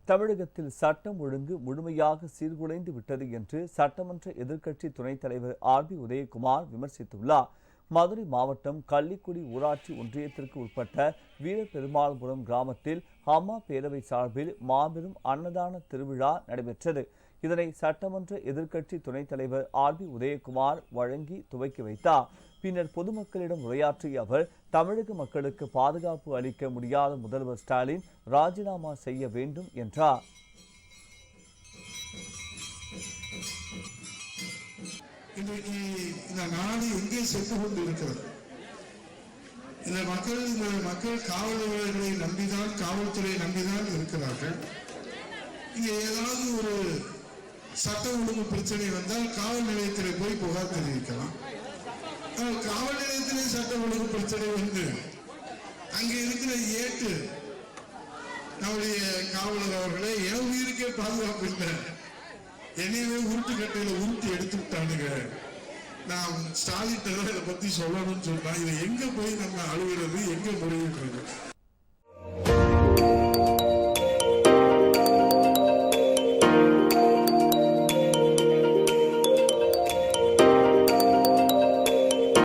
தமிழகத்தில் சட்டம் ஒழுங்கு முழுமையாக சீர்குலைந்து விட்டது என்று சட்டமன்ற எதிர்க்கட்சி துணைத் தலைவர் ஆர்.பி. உதயகுமார் விமர்சித்துள்ளார். மதுரை மாவட்டம் கள்ளிக்குடி ஊராட்சி ஒன்றியத்திற்கு உட்பட்ட வீரபெருமாள்புரம் கிராமத்தில் அம்மா பேரவை சார்பில் மாபெரும் அன்னதான திருவிழா நடைபெற்றது. இதனை சட்டமன்ற எதிர்க்கட்சி துணைத் தலைவர் ஆர்.பி. உதயகுமார் வழங்கி துவக்கி வைத்தார். பின்னர் பொதுமக்களிடம் உரையாற்றிய அவர், தமிழக மக்களுக்கு பாதுகாப்பு அளிக்க முடியாத முதல்வர் ஸ்டாலின் ராஜினாமா செய்ய வேண்டும் என்றார். இன்றைக்கு இந்த நாடு எங்கே சென்று கொண்டு இருக்கிறது? இந்த மக்கள் காவலர்களை நம்பிதான், காவல்துறையை நம்பிதான் இருக்கிறார்கள். இங்க ஏதாவது ஒரு சட்ட ஒழுங்கு பிரச்சனை வந்தால் காவல் நிலையத்தில் போய் புகார் தெரிவிக்கலாம். காவல் நிலையத்திலே சட்ட ஒழுங்கு பிரச்சனை வந்து அங்கே இருக்கிற ஏட்டு நம்முடைய காவலர் அவர்களே, என் உயிருக்கே பாதுகாப்பு இல்லை, என்னையவே உருட்டு கட்டையில உருட்டு எடுத்து விட்டானுங்க, நான் ஸ்டாலின் இதை பத்தி சொல்லணும்னு சொன்னா இதை எங்க போய் நம்ம அழுகிறது, எங்க முறையிடுறது?